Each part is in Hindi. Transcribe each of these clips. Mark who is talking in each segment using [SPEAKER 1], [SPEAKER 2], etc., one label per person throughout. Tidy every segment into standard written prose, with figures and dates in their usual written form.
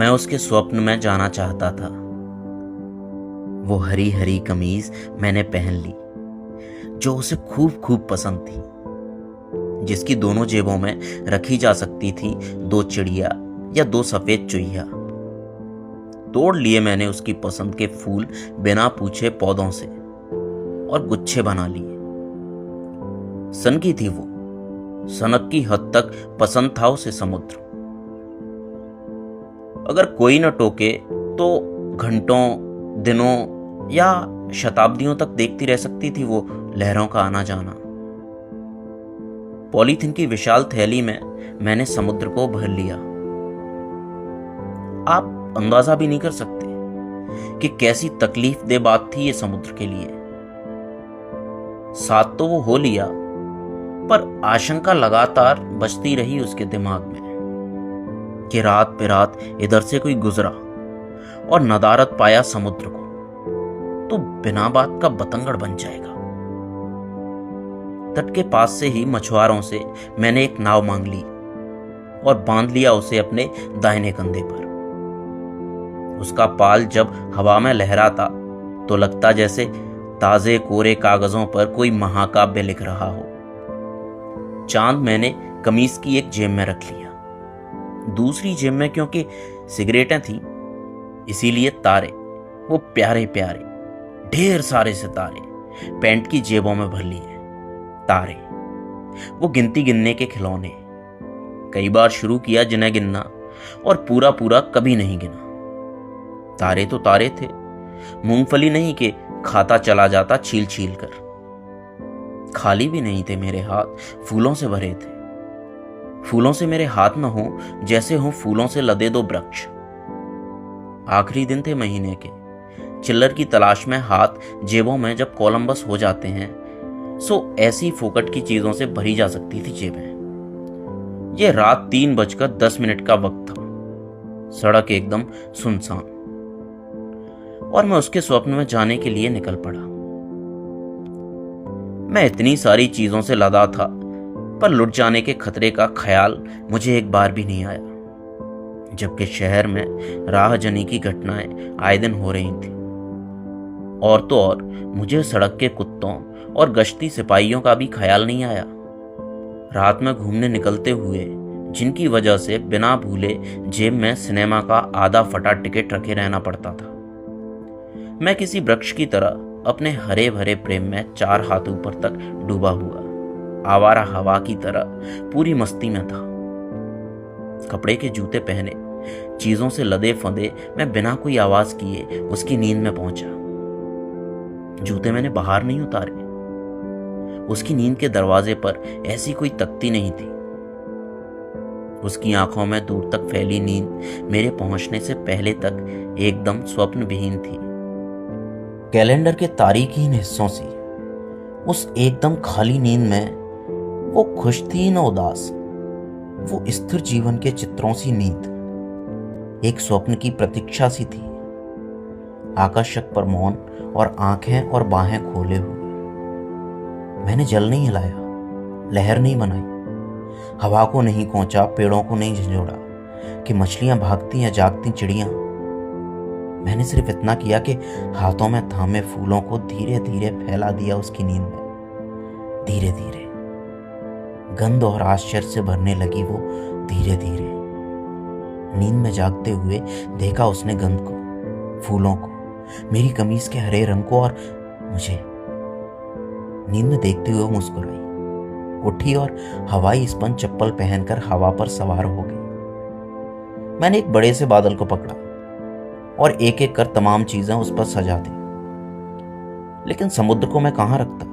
[SPEAKER 1] मैं उसके स्वप्न में जाना चाहता था। वो हरी हरी कमीज मैंने पहन ली जो उसे खूब खूब पसंद थी, जिसकी दोनों जेबों में रखी जा सकती थी 2 चिड़िया या 2 सफेद चुहिया। तोड़ लिए मैंने उसकी पसंद के फूल बिना पूछे पौधों से और गुच्छे बना लिए। सन की थी वो, सनक की हद तक पसंद था उसे समुद्र। अगर कोई न टोके तो घंटों, दिनों या शताब्दियों तक देखती रह सकती थी वो लहरों का आना जाना। पॉलीथीन की विशाल थैली में मैंने समुद्र को भर लिया। आप अंदाजा भी नहीं कर सकते कि कैसी तकलीफ दे बात थी ये समुद्र के लिए। साथ तो वो हो लिया, पर आशंका लगातार बजती रही उसके दिमाग में कि रात पे रात इधर से कोई गुजरा और नदारद पाया समुद्र को तो बिना बात का बतंगड़ बन जाएगा। तट के पास से ही मछुआरों से मैंने एक नाव मांग ली और बांध लिया उसे अपने दाहिने कंधे पर। उसका पाल जब हवा में लहराता तो लगता जैसे ताजे कोरे कागजों पर कोई महाकाव्य लिख रहा हो। चांद मैंने कमीज की एक जेब में रख लिया, दूसरी जेब में क्योंकि सिगरेटें थी इसीलिए तारे, वो प्यारे प्यारे ढेर सारे सितारे पैंट की जेबों में भर लिए। तारे, वो गिनती गिनने के खिलौने। कई बार शुरू किया जिन्हें गिनना और पूरा पूरा कभी नहीं गिना। तारे तो तारे थे, मूंगफली नहीं कि खाता चला जाता छील छील कर। खाली भी नहीं थे मेरे हाथ, फूलों से भरे थे। फूलों से मेरे हाथ न हो जैसे हो फूलों से लदे 2 वृक्ष। आखिरी दिन थे महीने के, चिल्लर की तलाश में हाथ जेबों में जब कोलंबस हो जाते हैं सो ऐसी फोकट की चीजों से भरी जा सकती थी जेबें। यह रात 3:10 का वक्त था। सड़क एकदम सुनसान और मैं उसके स्वप्न में जाने के लिए निकल पड़ा। मैं इतनी सारी चीजों से लदा था, पर लुट जाने के खतरे का ख्याल मुझे एक बार भी नहीं आया, जबकि शहर में राहजनी की घटनाएं आए दिन हो रही थी। और तो और मुझे सड़क के कुत्तों और गश्ती सिपाहियों का भी ख्याल नहीं आया। रात में घूमने निकलते हुए जिनकी वजह से बिना भूले जेब में सिनेमा का आधा फटा टिकट रखे रहना पड़ता था। मैं किसी वृक्ष की तरह अपने हरे भरे प्रेम में 4 हाथ ऊपर तक डूबा हुआ, आवारा हवा की तरह पूरी मस्ती में था। कपड़े के जूते पहने, चीजों से लदे फंदे मैं बिना कोई आवाज किए उसकी नींद में पहुंचा। जूते मैंने बाहर नहीं उतारे। उसकी नींद के दरवाजे पर ऐसी कोई तख्ती नहीं थी। उसकी आंखों में दूर तक फैली नींद मेरे पहुंचने से पहले तक एकदम स्वप्न विहीन थी। कैलेंडर के तारीखीन हिस्सों से उस एकदम खाली नींद में वो खुश थी न उदास। वो स्थिर जीवन के चित्रों सी नींद एक स्वप्न की प्रतीक्षा सी थी। आकर्षक पर मौन और आंखें और बाहें खोले हुए। मैंने जल नहीं हिलाया, लहर नहीं बनाई, हवा को नहीं कोंचा, पेड़ों को नहीं झंझोड़ा कि मछलियां भागती या जागती चिड़ियां। मैंने सिर्फ इतना किया कि हाथों में थामे फूलों को धीरे धीरे फैला दिया उसकी नींद में। धीरे धीरे गंध और आश्चर्य से भरने लगी वो धीरे धीरे। नींद में जागते हुए देखा उसने गंध को, फूलों को, मेरी कमीज के हरे रंग को और मुझे। नींद में देखते हुए मुस्कुराई, उठी और हवाई स्पंज चप्पल पहनकर हवा पर सवार हो गई। मैंने एक बड़े से बादल को पकड़ा और एक एक कर तमाम चीजें उस पर सजा दी। लेकिन समुद्र को मैं कहां रखता?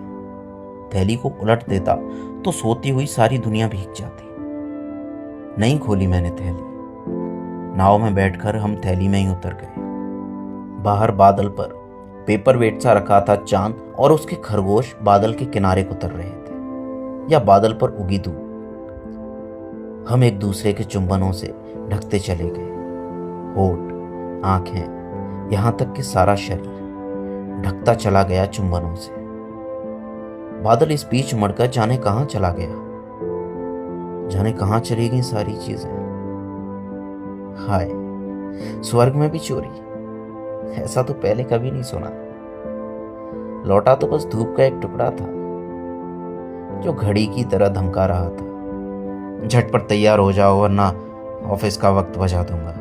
[SPEAKER 1] थैली को उलट देता तो सोती हुई सारी दुनिया भीग जाती। नहीं खोली मैंने थैली। नाव में बैठकर हम थैली में ही उतर गए। बाहर बादल पर पेपर वेट सा रखा था चांद और उसके खरगोश बादल के किनारे को उतर रहे थे, या बादल पर उगी धूप। हम एक दूसरे के चुंबनों से ढकते चले गए। होठ, आंखें, यहां तक कि सारा शरीर ढकता चला गया चुंबनों से। बादल इस बीच मड़कर जाने कहां चला गया, जाने कहां चली गई सारी चीजें। हाय, स्वर्ग में भी चोरी? ऐसा तो पहले कभी नहीं सुना। लौटा तो बस धूप का एक टुकड़ा था जो घड़ी की तरह धमका रहा था, झटपट तैयार हो जाओ वरना ऑफिस का वक्त बजा दूंगा।